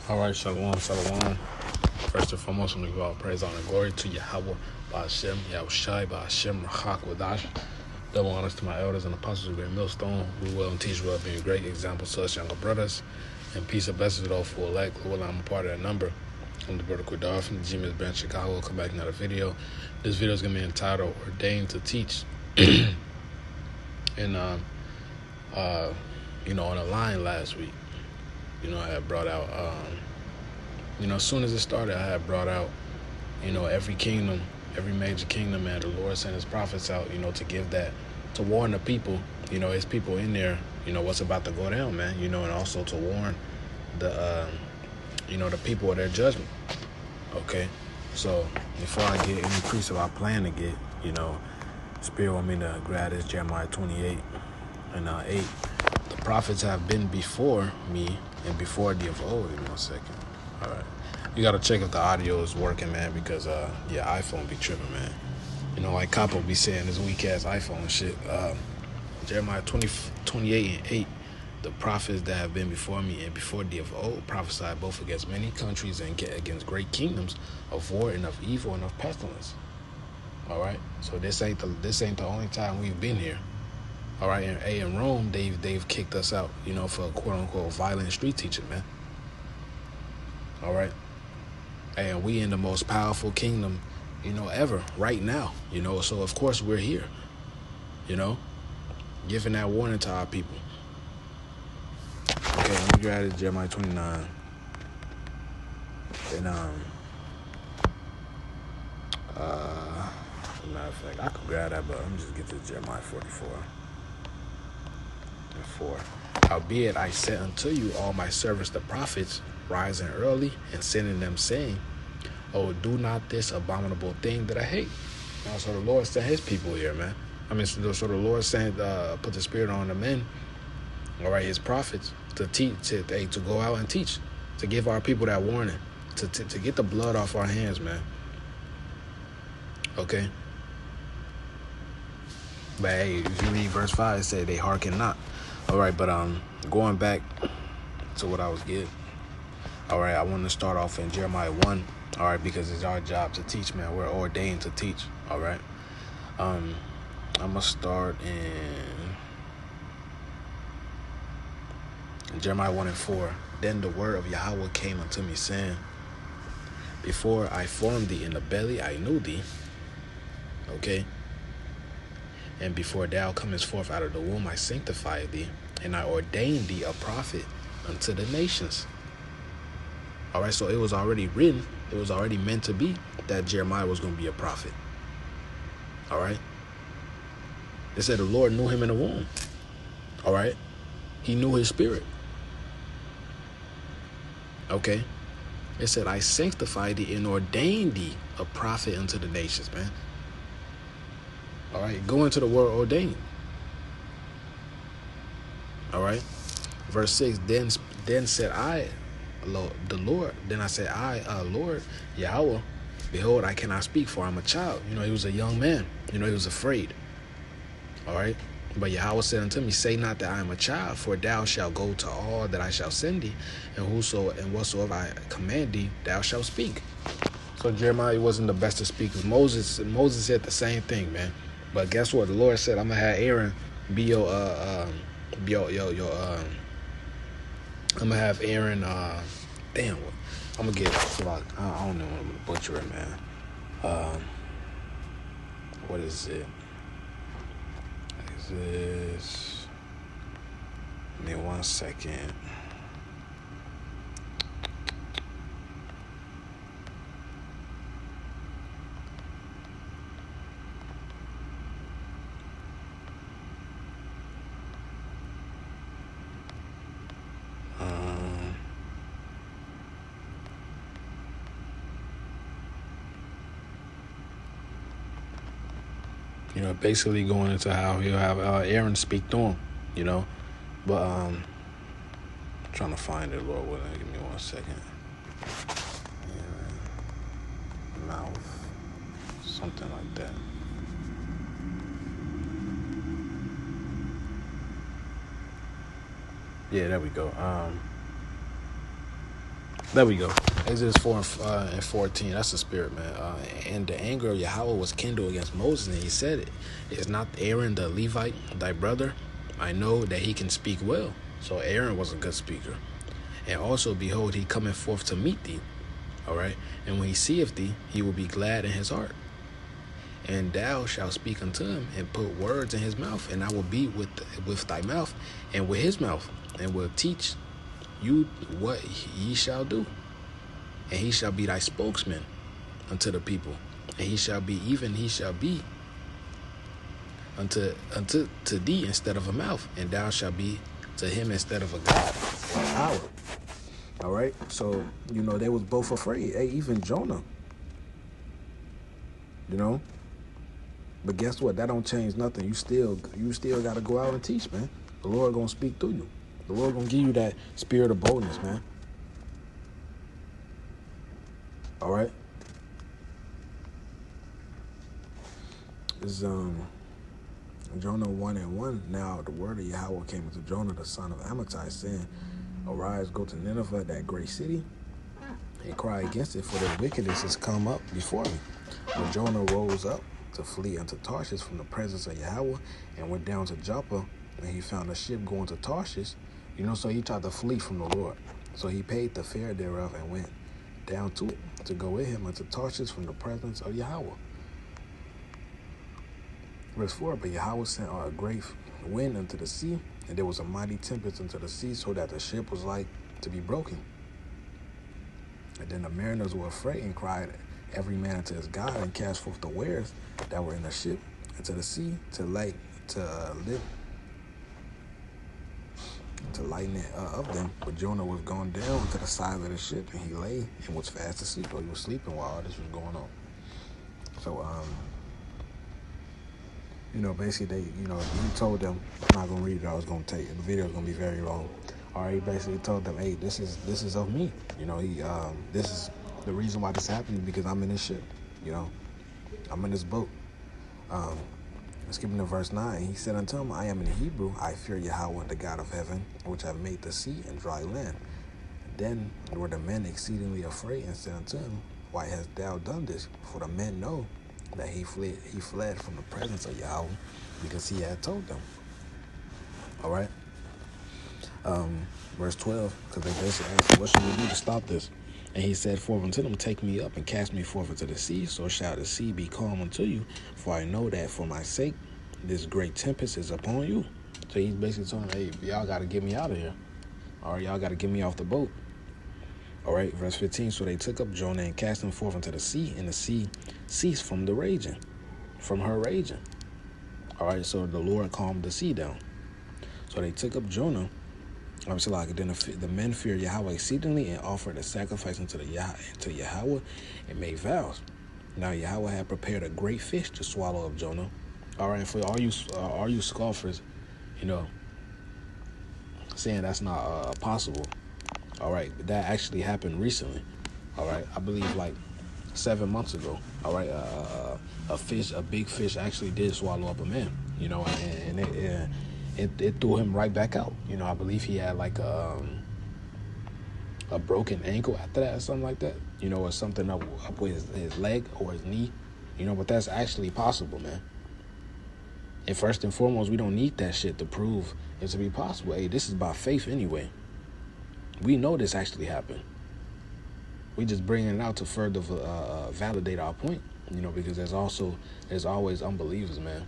All right, shalom, shalom. First and foremost, I'm going to give all praise, honor, and glory to Yahweh, Ba'ashem, Yahushai, Ba'ashem, Rachak, Wadash. Double honors to my elders and apostles of Great Millstone, who will and teach well, being great examples to us younger brothers. And peace and blessings to those who elect. Lord, I'm a part of that number. I'm the brother Quidar from the G-Miss Branch, Chicago. We'll come back another video. This video is going to be entitled Ordained to Teach. And, on the line last week, I had brought out, as soon as it started, I had brought out, every kingdom, every major kingdom, man, the Lord sent his prophets out, to give that, to warn the people, his people in there, what's about to go down, man, and also to warn the, the people of their judgment. Okay. So before I get any precept I plan to get, Spirit want me to grab this Jeremiah 28 and 8. The prophets have been before me and before thee of old. Give me 1 second. All right. You got to check if the audio is working, man, because, iPhone be tripping, man. Like Capo be saying this weak-ass iPhone shit. Jeremiah 28 and 8. The prophets that have been before me and before thee of old prophesied both against many countries and against great kingdoms of war and of evil and of pestilence. All right. So this ain't the only time we've been here. All right. And in Rome, they've kicked us out, for quote unquote violent street teaching, man. All right. And we in the most powerful kingdom, ever right now, So of course we're here, giving that warning to our people. Okay, let me grab it, Jeremiah 29. And as a matter of fact, I could grab that, but let me just get to Jeremiah 44 and 4. Howbeit I said unto you, all my servants the prophets, rising early and sending them, saying, oh, do not this abominable thing that I hate. So the Lord sent his people here, man. So the Lord sent, put the Spirit on the men, all right, his prophets, to teach, to go out and teach, to give our people that warning, to get the blood off our hands, man. Okay? But hey, if you read verse 5, it said they hearken not. All right, but going back to what I was getting. All right, I want to start off in Jeremiah 1. All right, because it's our job to teach, man. We're ordained to teach. All right. I'm gonna start in Jeremiah 1 and 4. Then the word of Yahweh came unto me, saying, before I formed thee in the belly, I knew thee. Okay. And before thou comest forth out of the womb, I sanctified thee, and I ordained thee a prophet unto the nations. All right, so it was already written, it was already meant to be that Jeremiah was going to be a prophet. All right. It said the Lord knew him in the womb. All right. He knew his spirit. Okay. It said, I sanctified thee and ordained thee a prophet unto the nations, man. All right. Go into the word ordained. All right. Verse 6, then said I, the Lord, then I said, Lord, Yahweh, behold, I cannot speak, for I'm a child. He was a young man. He was afraid. All right. But Yahweh said unto me, say not that I am a child, for thou shalt go to all that I shall send thee, and whatsoever I command thee, thou shalt speak. So Jeremiah wasn't the best of speakers. Moses said the same thing, man. But guess what? The Lord said, I'm gonna have Aaron be your I'm gonna have Aaron I'm gonna get I don't know, I'm gonna butcher it, man. What is it? Is this? Give me 1 second. Basically going into how he'll have Aaron speak to him, but I'm trying to find it, Lord willing. Give me 1 second. Aaron, mouth, something like that. Yeah, there we go. There we go. Exodus 4 and 14. That's the spirit, man. And the anger of Yahweh was kindled against Moses, and he said, "Is not Aaron the Levite thy brother? I know that he can speak well." So Aaron was a good speaker. "And also, behold, he cometh forth to meet thee." All right. "And when he seeth thee, he will be glad in his heart. And thou shalt speak unto him, and put words in his mouth, and I will be with thy mouth, and with his mouth, and will teach you what ye shall do. And he shall be thy spokesman unto the people, and he shall be unto to thee instead of a mouth, and thou shalt be to him instead of a God or a power." All right. So they was both afraid. Hey, even Jonah. But guess what? That don't change nothing. You still got to go out and teach, man. The Lord gonna speak through you. The Lord gonna give you that spirit of boldness, man. All right. It's Jonah 1:1. Now the word of Yahweh came unto Jonah the son of Amittai, saying, "Arise, go to Nineveh, that great city, and cry against it, for their wickedness is come up before me." When Jonah rose up to flee unto Tarshish from the presence of Yahweh, and went down to Joppa, and he found a ship going to Tarshish, so he tried to flee from the Lord. So he paid the fare thereof, and went down to it to go with him unto Tarshish from the presence of Yahweh. Verse 4, but Yahweh sent a great wind unto the sea, and there was a mighty tempest unto the sea, so that the ship was like to be broken. And then the mariners were afraid, and cried every man unto his God, and cast forth the wares that were in the ship into the sea to lighten it of them. But Jonah was gone down to the side of the ship, and he lay and was fast asleep, or he was sleeping while all this was going on. So basically he told them, I'm not gonna read it, I was gonna take it. The video is gonna be very long. Or he basically told them, hey, this is of me. This is the reason why this happened, because I'm in this ship. I'm in this boat. Skipping to verse 9, he said unto him, I am in Hebrew, I fear Yahweh, the God of heaven, which have made the sea and dry land. Then were the men exceedingly afraid, and said unto him, why hast thou done this? For the men know that he fled from the presence of Yahweh, because he had told them. All right. Verse 12, because they basically asked, what should we do to stop this? And he said forth unto them, take me up and cast me forth into the sea, so shall the sea be calm unto you, for I know that for my sake this great tempest is upon you. So he's basically telling them, hey, y'all got to get me out of here, or y'all got to get me off the boat. All right, verse 15, so they took up Jonah and cast him forth into the sea, and the sea ceased from her raging. All right, so the Lord calmed the sea down. So they took up Jonah. Then the men feared Yahweh exceedingly, and offered a sacrifice unto Yahweh, and made vows. Now Yahweh had prepared a great fish to swallow up Jonah. All right, for all you scoffers, saying that's not possible. All right, but that actually happened recently. All right, I believe like 7 months ago. All right, a big fish actually did swallow up a man. And it threw him right back out. I believe he had like a broken ankle after that or something like that. Or something up with his leg or his knee. But that's actually possible, man. And first and foremost, we don't need that shit to prove it to be possible. Hey, this is by faith anyway. We know this actually happened. We just bringing it out to further validate our point. Because there's always unbelievers, man.